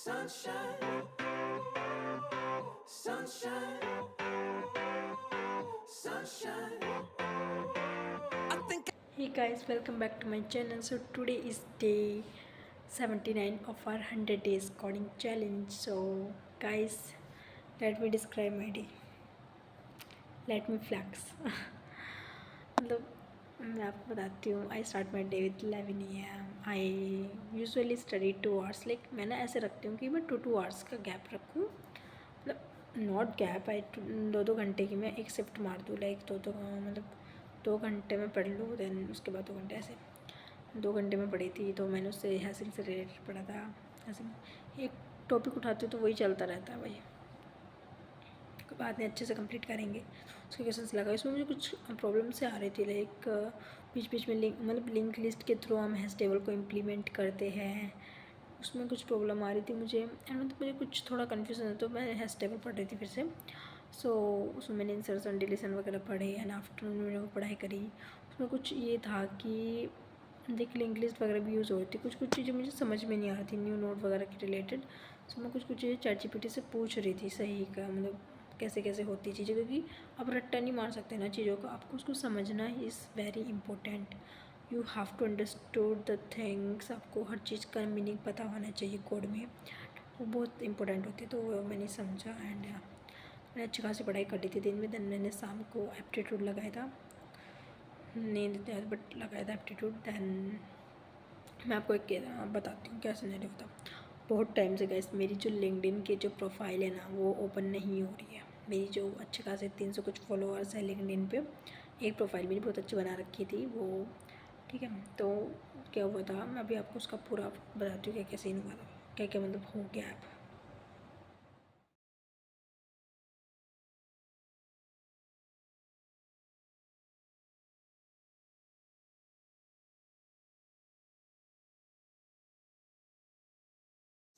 Sunshine, sunshine, sunshine. Hey guys, welcome back to my channel. So today is day 79 of our 100 days coding challenge. So guys, let me describe my day. Let me flex. मतलब मैं आपको बताती हूँ. I start my day with 11 AM. I usually study 2 hours. Like मैं ना ऐसे रखती हूँ कि मैं 2 hours का गैप रखूँ. मतलब नॉट गैप, आई 2 घंटे की मैं एक शिफ्ट मार दूँ. लाइक मतलब 2 घंटे में पढ़ लूँ, देन उसके बाद 2 घंटे ऐसे. 2 घंटे में पढ़ी थी तो मैंने उससे हैसिंग से रिलेटेड पढ़ा था. हैसिंग एक टॉपिक उठाती हूँ तो वही चलता रहता है भाई. बाद में अच्छे से कंप्लीट करेंगे. उसके क्वेश्चंस लगा, इसमें मुझे कुछ प्रॉब्लम से आ रही थी. लाइक बीच बीच में लिंक लिस्ट के थ्रू हम हैश टेबल को इम्प्लीमेंट करते हैं, उसमें कुछ प्रॉब्लम आ रही थी मुझे. एंड मतलब मुझे कुछ थोड़ा कन्फ्यूजन है, तो मैं हैश टेबल पढ़ रही थी फिर से. सो उसमें मैंने इंसर्शन डिलीशन वगैरह पढ़े. एंड आफ्टरनून में मैंने पढ़ाई करी. उसमें कुछ ये था कि देख लिंक लिस्ट वगैरह भी यूज़ हो रही थी. कुछ चीज़ें मुझे समझ में नहीं आ रही थी न्यू नोट वगैरह के रिलेटेड. सो मैं कुछ चीज़ें ChatGPT से पूछ रही थी सही का, मतलब कैसे कैसे होती चीज़ें, क्योंकि आप रट्टा नहीं मार सकते ना चीज़ों को. आपको उसको समझना ही is very important. You have to understood the things. आपको हर चीज़ का मीनिंग पता होना चाहिए कोड में. वो बहुत इंपॉर्टेंट होती है. तो वो मैंने समझा. एंड मैंने अच्छी खासी पढ़ाई कर ली थी दिन में. देन मैंने शाम को एप्टीट्यूड लगाया था. नींद बट लगाया था एप्टीट्यूड. दैन मैं आपको एक बताती हूँ क्या सिनेरियो था. बहुत टाइम से गाइस मेरी जो लिंक्डइन की जो प्रोफाइल है ना, वो ओपन नहीं हो रही है. मेरी जो अच्छे खासे 300 कुछ फॉलोअर्स है लिंक्डइन पे. एक प्रोफाइल मेरी बहुत अच्छी बना रखी थी वो, ठीक है. तो क्या हुआ था, मैं अभी आपको उसका पूरा बताती हूँ क्या क्या सीन हुआ था, क्या क्या मतलब हो गया है.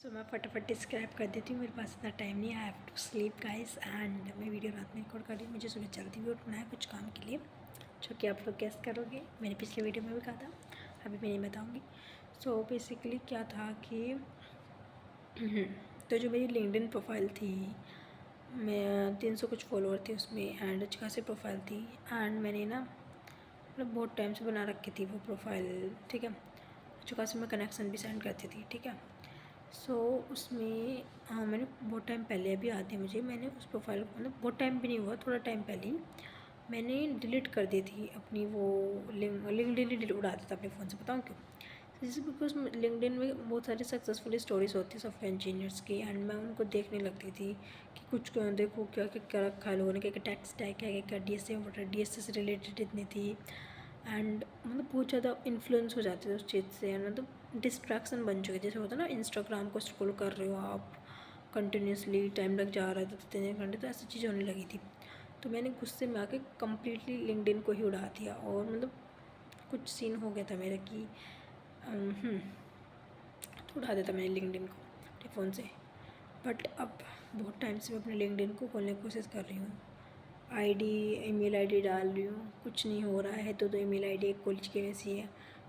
सो मैं फटाफट डिस्क्राइब कर देती हूँ. मेरे पास इतना टाइम नहीं है. I have to sleep guys. And मैं वीडियो रात में रिकॉर्ड कर रही हूँ. मुझे सुबह जल्दी भी उठना है कुछ काम के लिए, जो कि आप लोग गेस करोगे. मैंने पिछले वीडियो में भी कहा था, अभी मैं नहीं बताऊँगी. सो बेसिकली क्या था कि तो जो मेरी लिंक्डइन प्रोफाइल थी, मैं 300 कुछ फॉलोअर थे उसमें. एंड अच्छी खासी प्रोफाइल थी. एंड मैंने ना मतलब बहुत टाइम से बना रखी थी वो प्रोफाइल, ठीक है. अच्छी खासी मैं कनेक्शन भी सेंड करती थी, ठीक है. सो उसमें मैंने बहुत टाइम पहले, अभी आते मुझे, मैंने उस प्रोफाइल को मतलब बहुत टाइम भी नहीं हुआ, थोड़ा टाइम पहले ही मैंने डिलीट कर दी थी अपनी वो लिंक्डइन डिलीट उड़ा दिया था अपने फ़ोन से. बताऊँ क्यों? जैसे बिकॉज लिंक्डइन में बहुत सारी सक्सेसफुल स्टोरीज होती है सॉफ्टवेयर इंजीनियर्स की. एंड मैं उनको देखने लगती थी कि कुछ देखो क्या क्या क्या रखा है लोगों ने, क्या क्या टैक्स स्टैक है, क्या क्या DSA से रिलेटेड इतनी थी. एंड मतलब बहुत ज़्यादा इन्फ्लुएंस हो जाते थे उस चीज़ से. एंड मतलब डिस्ट्रैक्शन बन चुके. जैसे होता है ना, इंस्टाग्राम को स्क्रॉल कर रहे हो आप कंटिन्यूसली, टाइम लग जा रहा था 3 घंटे, तो ऐसी चीज़ होने लगी थी. तो मैंने गुस्से में आके कम्प्लीटली लिंक्डइन को ही उड़ा दिया. और मतलब कुछ सीन हो गया था मेरा कि तो उड़ा देता मैंने लिंक्डइन को अपने फ़ोन से. बट अब बहुत टाइम से मैं अपने लिंक्डइन को खोलने की कोशिश कर रही हूँ. ईमेल आईडी डाल रही हूँ, कुछ नहीं हो रहा है. तो ईमेल आईडी एक कॉलेज की वैसी है,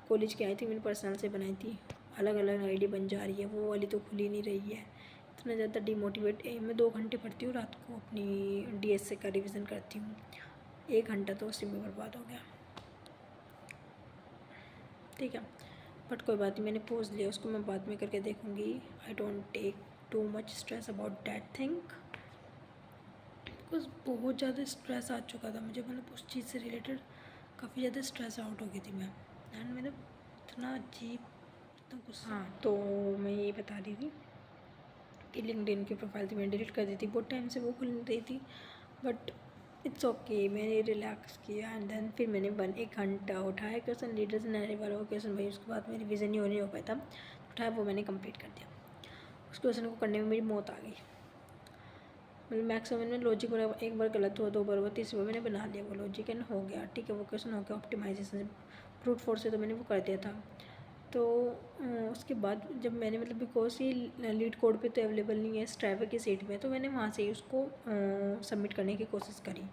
कॉलेज की आई थी, मैंने पर्सनल से बनाई थी. अलग अलग आईडी बन जा रही है, वो वाली तो खुल ही नहीं रही है. इतना ज़्यादा डिमोटिवेट. मैं 2 घंटे पढ़ती हूँ रात को, अपनी DSA का रिविज़न करती हूँ. 1 घंटा तो उसी में बर्बाद हो गया, ठीक है. बट कोई बात नहीं, मैंने पोज लिया, उसको मैं बाद में करके देखूँगी. I don't take too much stress about that thing, because बहुत ज़्यादा स्ट्रेस आ चुका था मुझे. मतलब उस चीज़ से रिलेटेड काफ़ी ज़्यादा स्ट्रेस आउट हो गई थी मैं. एंड मतलब इतना अजीब, इतना गुस्सा. हाँ, तो मैं ये बता रही थी कि लिंक्डइन की प्रोफाइल थी, मैंने डिलीट कर दी थी. बहुत टाइम से वो खुल नहीं रही थी. बट इट्स ओके, मैंने रिलैक्स किया. एंड देन फिर मैंने 1 घंटा उठाया क्वेश्चन, लीडर्स नहरे वाला वो क्वेश्चन भाई. उसके बाद मेरी रिवीजन नहीं हो पाया था, उठाया वो मैंने कंप्लीट कर दिया. उस क्वेश्चन को करने में मेरी मौत आ गई. मतलब मैक्सिमम मैंने लॉजिक बना, एक बार गलत हुआ, 2 बार हुआ, तीसरी बार मैंने बना लिया वो लॉजिक. एंड हो गया, ठीक है. वो क्वेश्चन हो गया ऑप्टिमाइजेशन से, ब्रूट फोर्स से, तो मैंने वो कर दिया था. तो उसके बाद जब मैंने मतलब बिकॉज ये लीड कोड पे तो अवेलेबल नहीं है स्ट्राइवर की सीट में, तो मैंने वहाँ से ही उसको सबमिट करने की कोशिश करी.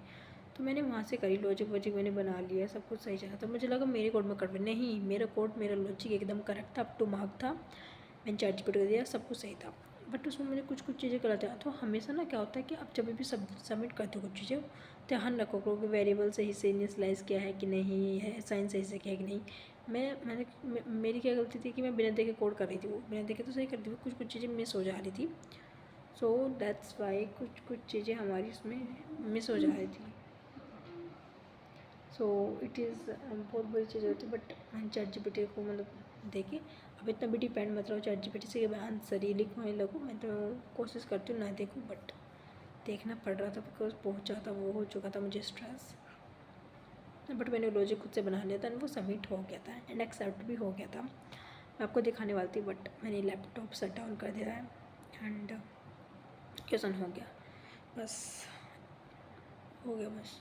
तो मैंने वहाँ से करी, लॉजिक वॉजिक मैंने बना लिया, सब कुछ सही चला. तो मुझे लगा मेरे कोड में कर नहीं, मेरा कोड मेरा लॉजिक एकदम करेक्ट था, अप टू मार्क था. मैंने ChatGPT को दिया, सब कुछ सही था. बट उसमें मुझे कुछ कुछ चीज़ें गलत है। तो हमेशा ना क्या होता है कि आप जब भी सबमिट करते हो कुछ चीज़ें, ध्यान रखो करो कि वेरिएबल सही से इनिशियलाइज़ किया है कि नहीं है, साइन सही से किया है कि नहीं। मेरी क्या गलती थी कि मैं बिना देखे कोड कर रही थी, वो बिना देखे तो सही कर रही थी, कुछ कुछ चीज़ें मिस हो जा रही थी। सो दैट्स वाई कुछ कुछ चीज़ें हमारी उसमें मिस हो जा रही थी। सो इट इज़ बहुत बुरी चीज़ होती है। बट मैंने ChatGPT को मतलब देखे, अब इतना भी डिपेंड मत रहो ChatGPT से कि मैं आंसर ही लिखने लगूँ। मैं तो कोशिश करती हूँ ना देखूँ, बट देखना पड़ रहा था बिकॉज बहुत ज़्यादा वो हो चुका था मुझे स्ट्रेस। बट मैंने लॉजिक खुद से बना लिया था एंड वो सबमिट हो गया था एंड एक्सेप्ट भी हो गया था। मैं आपको दिखाने वाली थी बट मैंने लैपटॉप शट डाउन कर दिया है एंड क्वेश्चन हो गया, बस हो गया बस।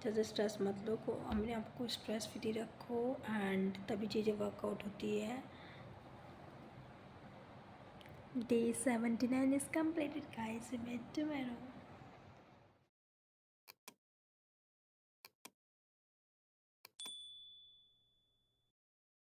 ज़्यादा स्ट्रेस मत लो, को अपने आप को स्ट्रेस फ्री रखो एंड तभी चीज़ें वर्कआउट होती है। Day 79 is completed, guys. We met tomorrow.